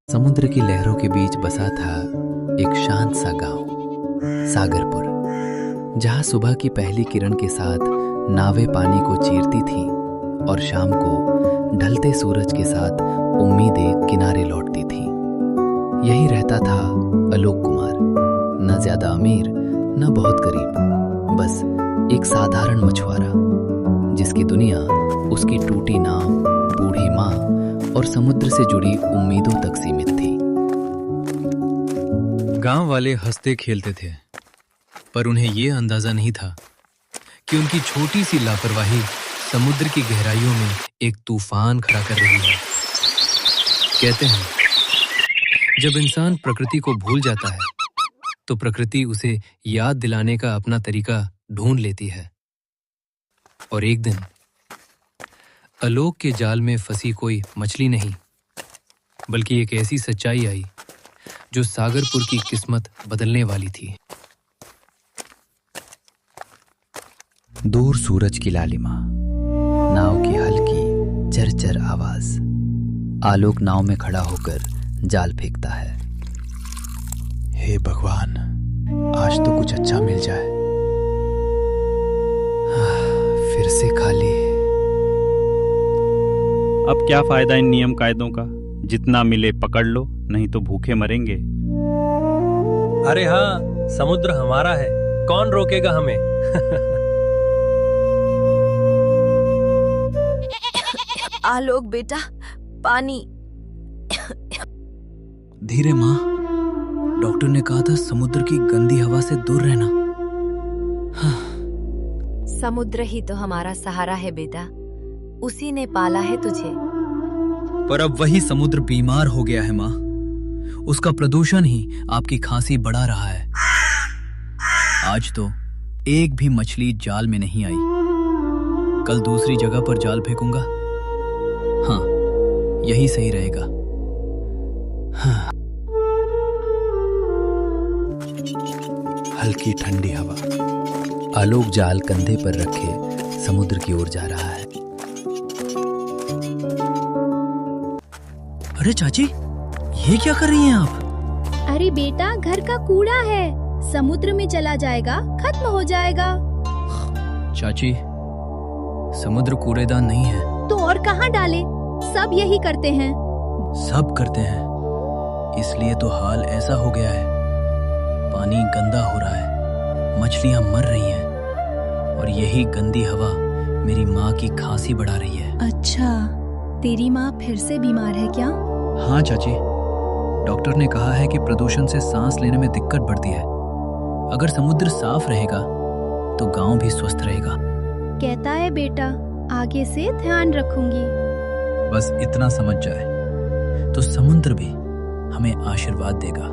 समुद्र की लहरों के बीच बसा था एक शांत सा गांव, सागरपुर, जहां सुबह की पहली किरण के साथ नावें पानी को चीरती थीं और शाम को ढलते सूरज के साथ उम्मीदें किनारे लौटती थीं। यही रहता था आलोक कुमार, न ज्यादा अमीर न बहुत गरीब, बस एक साधारण मछुआरा जिसकी दुनिया उसकी टूटी नाव, बूढ़ी माँ और समुद्र से जुड़ी उम्मीदों तक सीमित थी। गांव वाले हंसते खेलते थे, पर उन्हें यह अंदाजा नहीं था कि उनकी छोटी सी लापरवाही समुद्र की गहराइयों में एक तूफान खड़ा कर रही है। कहते हैं, जब इंसान प्रकृति को भूल जाता है तो प्रकृति उसे याद दिलाने का अपना तरीका ढूंढ लेती है। और एक दिन आलोक के जाल में फंसी कोई मछली नहीं, बल्कि एक ऐसी सच्चाई आई जो सागरपुर की किस्मत बदलने वाली थी। दूर सूरज की लालिमा, नाव की हल्की चरचर आवाज। आलोक नाव में खड़ा होकर जाल फेंकता है। हे भगवान, आज तो कुछ अच्छा मिल जाए। फिर से खाली। अब क्या फायदा इन नियम कायदों का, जितना मिले पकड़ लो, नहीं तो भूखे मरेंगे। अरे हाँ, समुद्र हमारा है, कौन रोकेगा हमें। आलोक बेटा, पानी। धीरे माँ, डॉक्टर ने कहा था समुद्र की गंदी हवा से दूर रहना। समुद्र ही तो हमारा सहारा है बेटा, उसी ने पाला है तुझे। पर अब वही समुद्र बीमार हो गया है माँ। उसका प्रदूषण ही आपकी खांसी बढ़ा रहा है। आज तो एक भी मछली जाल में नहीं आई। कल दूसरी जगह पर जाल फेंकूंगा। हाँ, यही सही रहेगा। हाँ। हल्की ठंडी हवा। आलोक जाल कंधे पर रखे समुद्र की ओर जा रहा है। अरे चाची, ये क्या कर रही हैं आप? अरे बेटा, घर का कूड़ा है, समुद्र में चला जाएगा, खत्म हो जाएगा। चाची, समुद्र कूड़ेदान नहीं है। तो और कहाँ डाले? सब यही करते हैं। सब करते हैं, इसलिए तो हाल ऐसा हो गया है। पानी गंदा हो रहा है, मछलियां मर रही हैं, और यही गंदी हवा मेरी माँ की खांसी बढ़ा रही है। अच्छा, तेरी माँ फिर से बीमार है क्या? हाँ चाची, डॉक्टर ने कहा है कि प्रदूषण से सांस लेने में दिक्कत बढ़ती है। अगर समुद्र साफ रहेगा तो गांव भी स्वस्थ रहेगा। कहता है बेटा, आगे से ध्यान रखूंगी। बस इतना समझ जाए तो समुद्र भी हमें आशीर्वाद देगा।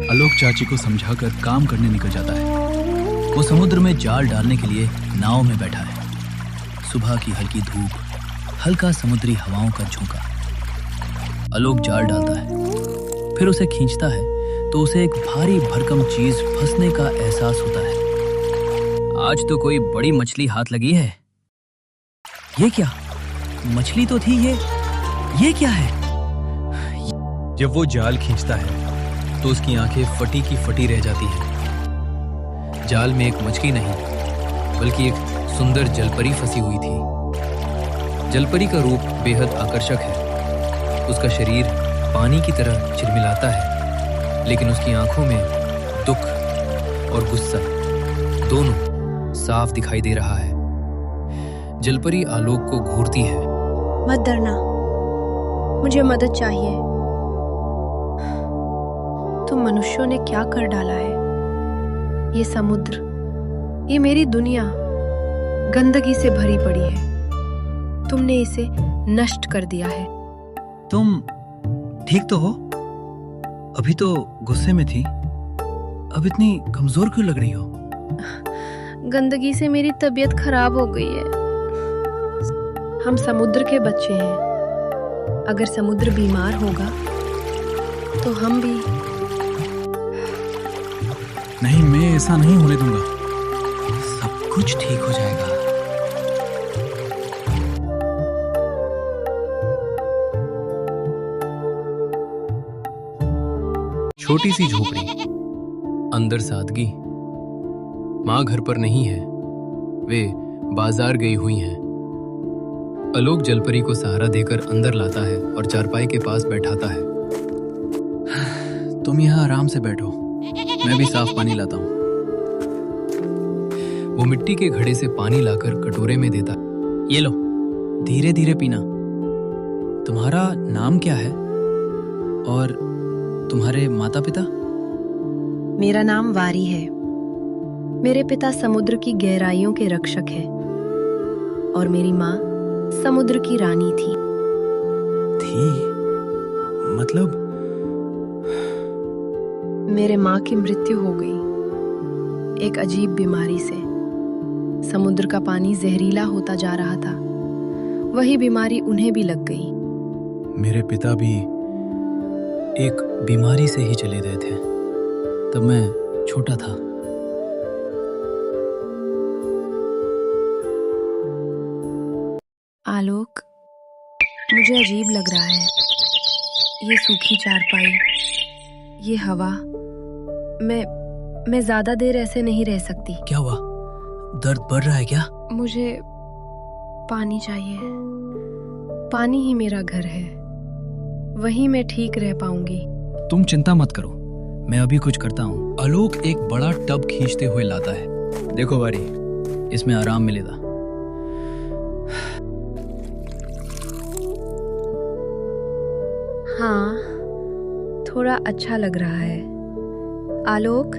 आलोक चाची को समझाकर काम करने निकल जाता है। वो समुद्र में जाल डालने के लिए नाव में बैठा है। सुबह की हल्की धूप, हल्का समुद्री हवाओं का झोंका। आलोक जाल डालता है, फिर उसे खींचता है तो उसे एक भारी भरकम चीज फंसने का एहसास होता है। आज तो कोई बड़ी मछली हाथ लगी है। ये क्या? मछली तो थी ये क्या है? जब वो जाल खींचता है तो उसकी आंखें फटी की फटी रह जाती हैं। जाल में एक मछली नहीं, बल्कि एक सुंदर जलपरी फंसी हुई थी। जलपरी का रूप बेहद आकर्षक है। उसका शरीर पानी की तरह चिलमिलाता है, लेकिन उसकी आंखों में दुख और गुस्सा दोनों साफ दिखाई दे रहा है। जलपरी आलोक को घूरती है। मत डरना, मुझे मदद चाहिए। तुम मनुष्यों ने क्या कर डाला है? ये समुद्र, ये मेरी दुनिया गंदगी से भरी पड़ी है। तुमने इसे नष्ट कर दिया है। तुम ठीक तो हो? अभी तो गुस्से में थी, अब इतनी कमजोर क्यों लग रही हो? गंदगी से मेरी तबीयत खराब हो गई है। हम समुद्र के बच्चे हैं। अगर समुद्र बीमार होगा तो हम भी। नहीं, मैं ऐसा नहीं होने दूंगा। सब कुछ ठीक हो जाएगा। छोटी सी झोपड़ी, अंदर सादगी। माँ घर पर नहीं है, वे बाजार गई हुई हैं। आलोक जलपरी को सहारा देकर अंदर लाता है और चारपाई के पास बैठाता है। तुम यहाँ आराम से बैठो, मैं भी साफ पानी लाता हूँ। वो मिट्टी के घड़े से पानी लाकर कटोरे में देता। ये लो, धीरे धीरे पीना। तुम्हारा नाम क्या है और तुम्हारे माता पिता? मेरा नाम वारी है। मेरे पिता समुद्र की गहराइयों के रक्षक हैं और मेरी माँ समुद्र की रानी थी। मतलब मेरे माँ की मृत्यु हो गई एक अजीब बीमारी से। समुद्र का पानी जहरीला होता जा रहा था। वही बीमारी उन्हें भी लग गई। मेरे पिता भी एक बीमारी से ही चले गए थे, तब मैं छोटा था। आलोक, मुझे अजीब लग रहा है। ये सूखी चारपाई, ये हवा। मैं ज्यादा देर ऐसे नहीं रह सकती। क्या हुआ? दर्द बढ़ रहा है क्या? मुझे पानी चाहिए। पानी ही मेरा घर है, वहीं मैं ठीक रह पाऊंगी। तुम चिंता मत करो, मैं अभी कुछ करता हूँ। आलोक एक बड़ा टब खींचते हुए लाता है। देखो वारी, इसमें आराम मिलेगा। हाँ, थोड़ा अच्छा लग रहा है। आलोक,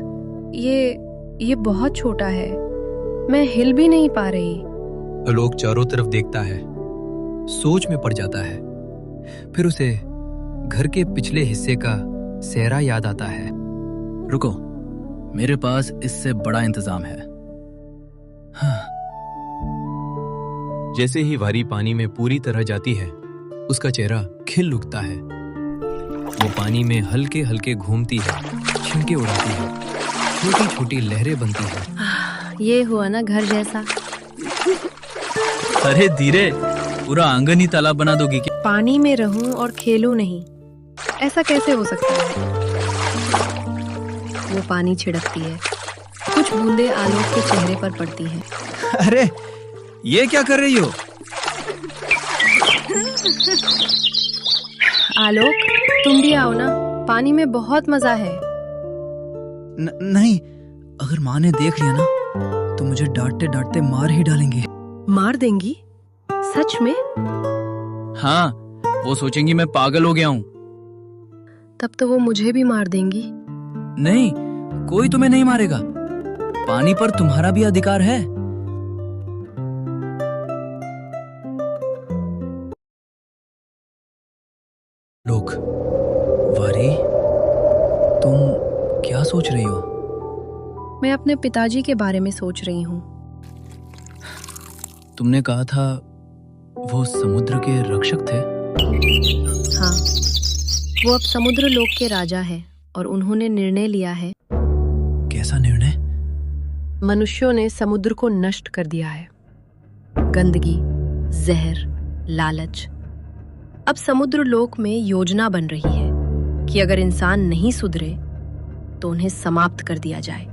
ये बहुत छोटा है, मैं हिल भी नहीं पा रही। आलोक चारों तरफ देखता है, सोच में पड़ जाता है। फिर उसे घर के पिछले हिस्से का सहरा याद आता है। रुको, मेरे पास इससे बड़ा इंतजाम है। हाँ। जैसे ही वारी पानी में पूरी तरह जाती है, उसका चेहरा खिल उठता है। वो पानी में हल्के हल्के घूमती है, छिलके उड़ाती है, छोटी छोटी लहरें बनती है। ये हुआ ना घर जैसा। अरे धीरे, पूरा आंगन ही तालाब बना दोगी क्या? पानी में रहूं और खेलूं नहीं, ऐसा कैसे हो सकता है? वो पानी छिड़कती है, कुछ बूंदें आलोक के चेहरे पर पड़ती हैं। अरे ये क्या कर रही हो? आलोक, तुम भी आओ ना, पानी में बहुत मजा है। नहीं, अगर माँ ने देख लिया ना तो मुझे डांटते डांटते मार ही डालेंगी। मार देंगी? सच में? हाँ, वो सोचेंगी मैं पागल हो गया हूँ। तब तो वो मुझे भी मार देंगी। नहीं, कोई तुम्हें नहीं मारेगा। पानी पर तुम्हारा भी अधिकार है। लोग, वारी, तुम क्या सोच रही हो? मैं अपने पिताजी के बारे में सोच रही हूँ। तुमने कहा था वो समुद्र के रक्षक थे। हाँ, वो अब समुद्र लोक के राजा है और उन्होंने निर्णय लिया है। कैसा निर्णय? मनुष्यों ने समुद्र को नष्ट कर दिया है। गंदगी, जहर, लालच। अब समुद्र लोक में योजना बन रही है कि अगर इंसान नहीं सुधरे तो उन्हें समाप्त कर दिया जाए।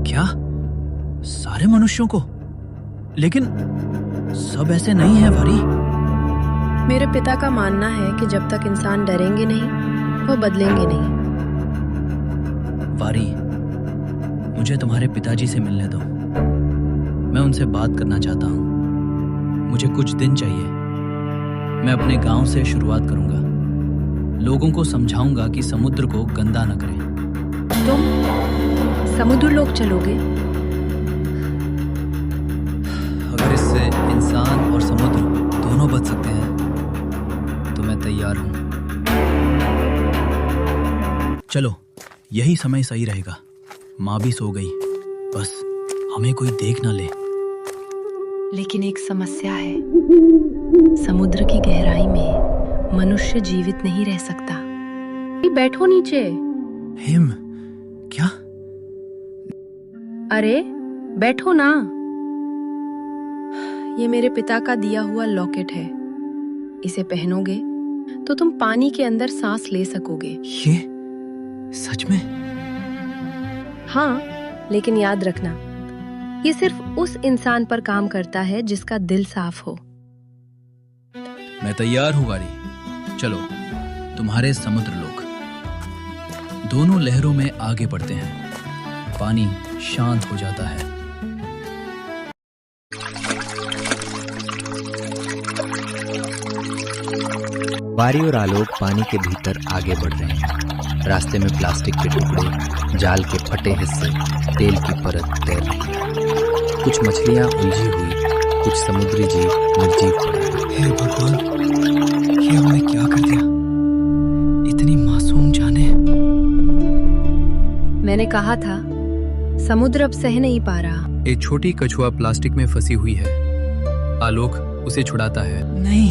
क्या? सारे मनुष्यों को? लेकिन सब ऐसे नहीं है वारी। मेरे पिता का मानना है कि जब तक इंसान डरेंगे नहीं, वो बदलेंगे नहीं। वारी, मुझे तुम्हारे पिताजी से मिलने दो। मैं उनसे बात करना चाहता हूँ। मुझे कुछ दिन चाहिए। मैं अपने गांव से शुरुआत करूंगा। लोगों को समझाऊंगा कि समुद्र को गंदा न करें। तुम समुद्र लोक चलोगे? अगर इससे इंसान और समुद्र दोनों बच सकते हैं तो मैं तैयार हूं। चलो, यही समय सही रहेगा। माँ भी सो गई, बस हमें कोई देख ना ले। लेकिन एक समस्या है। समुद्र की गहराई में मनुष्य जीवित नहीं रह सकता। बैठो नीचे। हिम, क्या? अरे बैठो ना। ये मेरे पिता का दिया हुआ लॉकेट है। इसे पहनोगे तो तुम पानी के अंदर सांस ले सकोगे। सच में? हाँ, लेकिन याद रखना, ये सिर्फ उस इंसान पर काम करता है जिसका दिल साफ हो। मैं तैयार हूँ वारी। चलो, तुम्हारे समुद्र लोक। दोनों लहरों में आगे बढ़ते हैं। पानी शांत हो जाता है। वारी और आलोक पानी के भीतर आगे बढ़ रहे हैं। रास्ते में प्लास्टिक के टुकड़े, जाल के फटे हिस्से, तेल की परत तैर रही है। कुछ मछलियां उलझी हुई, कुछ समुद्री जीव निर्जीव पड़े। हे भगवान, ये हमने क्या कर दिया? इतनी मासूम जाने। मैंने कहा था, समुद्र अब सह नहीं पा रहा। एक छोटी कछुआ प्लास्टिक में फंसी हुई है। आलोक उसे छुड़ाता है। नहीं,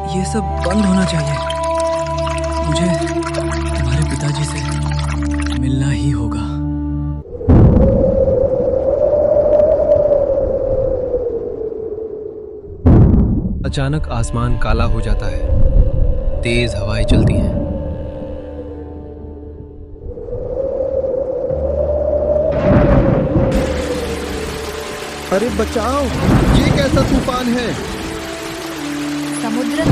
ये सब बंद होना चाहिए। मुझे तुम्हारे पिताजी से मिलना ही होगा। अचानक आसमान काला हो जाता है। तेज हवाएं चलती हैं। अरे बचाओ, ये कैसा तूफान है? समुद्र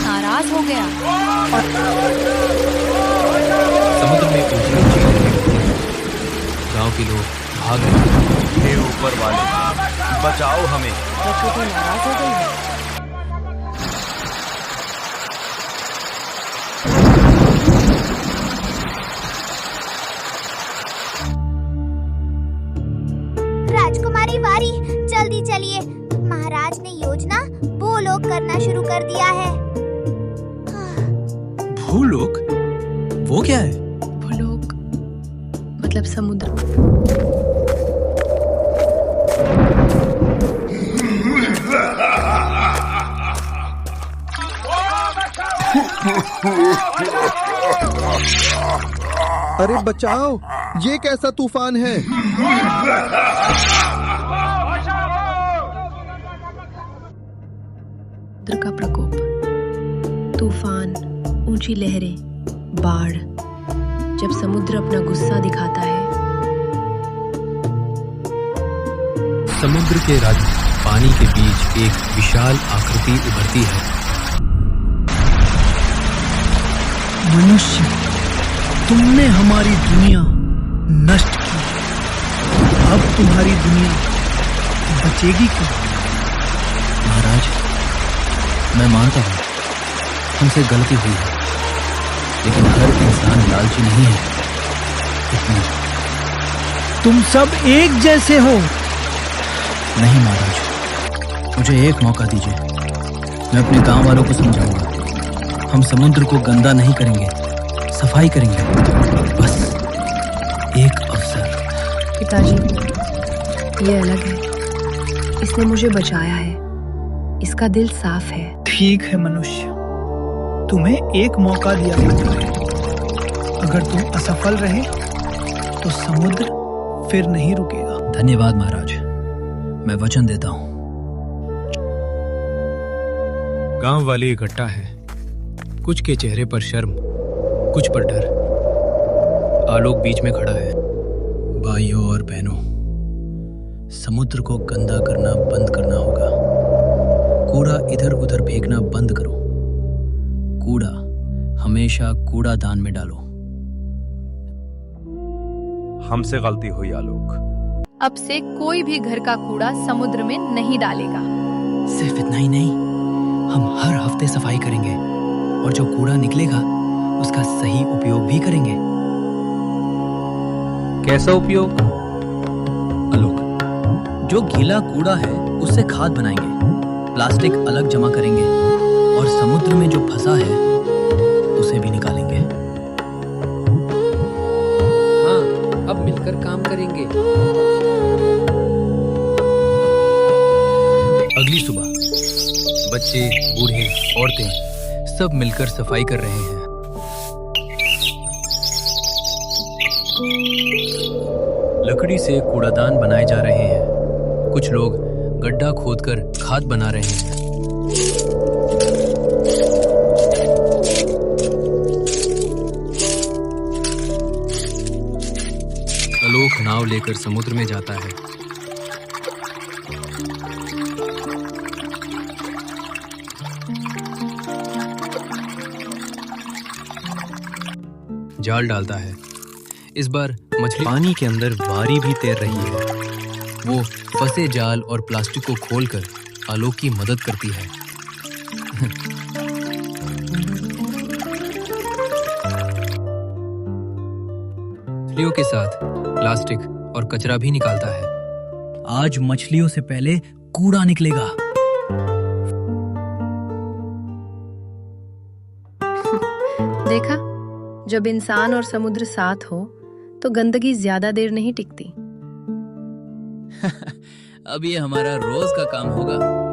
नाराज हो गया। समुद्र में ऊंची ऊंची लहरें उठती हैं। गांव के लोग भाग रहे हैं। हे ऊपर वाले, बचाओ हमें। प्रकृति नाराज हो गई है। राजकुमारी वारी, जल्दी चलिए। महाराज ने योजना भूलोक करना शुरू कर दिया है। भूलोक? वो क्या है? भूलोक मतलब समुद्र। अरे बचाओ, ये कैसा तूफान है? समुद्र का प्रकोप, तूफान, ऊंची लहरें, बाढ़। जब समुद्र अपना गुस्सा दिखाता है। समुद्र के राज्य पानी के बीच एक विशाल आकृति उभरती है। मनुष्य, तुमने हमारी दुनिया नष्ट की। अब तुम्हारी दुनिया बचेगी क्यों? महाराज, मैं मानता हूँ हमसे गलती हुई है, लेकिन हर इंसान लालची नहीं है। इतना तुम सब एक जैसे हो। नहीं महाराज, मुझे एक मौका दीजिए। मैं अपने गांव वालों को समझाऊंगा। हम समुद्र को गंदा नहीं करेंगे, सफाई करेंगे। बस एक अवसर। पिताजी, ये अलग है। इसने मुझे बचाया है। इसका दिल साफ है। ठीक है मनुष्य, तुम्हें एक मौका दिया जाता है। अगर तुम असफल रहे तो समुद्र फिर नहीं रुकेगा। धन्यवाद महाराज, मैं वचन देता हूँ। गांव वाले इकट्ठा है। कुछ के चेहरे पर शर्म, कुछ पर डर। आलोक बीच में खड़ा है। भाइयों और बहनों, समुद्र को गंदा करना बंद करना होगा। कूड़ा इधर उधर फेंकना बंद करो। कूड़ा हमेशा कूड़ादान में डालो। हमसे गलती हुई आलोक। अब से कोई भी घर का कूड़ा समुद्र में नहीं डालेगा। सिर्फ इतना ही नहीं, हम हर हफ्ते सफाई करेंगे और जो कूड़ा निकलेगा उसका सही उपयोग भी करेंगे। कैसा उपयोग? आलोक, जो गीला कूड़ा है उससे खाद बनाएंगे, प्लास्टिक अलग जमा करेंगे और समुद्र में जो फंसा है उसे भी निकालेंगे। हाँ, अब मिलकर काम करेंगे। अगली सुबह बच्चे, बूढ़े, औरतें सब मिलकर सफाई कर रहे हैं। लकड़ी से कूड़ादान बनाए जा रहे हैं। कुछ लोग गड्ढा खोदकर खाद बना रहे हैं। आलोक नाव लेकर समुद्र में जाता है। जाल डालता है। इस बार मछली पानी के अंदर वारी भी तैर रही है। वो फंसे जाल और प्लास्टिक को खोलकर आलोक की मदद करती है। मछलियों के साथ प्लास्टिक और कचरा भी निकालता है। आज मछलियों से पहले कूड़ा निकलेगा। देखा, जब इंसान और समुद्र साथ हो तो गंदगी ज्यादा देर नहीं टिकती। अब ये हमारा रोज का काम होगा।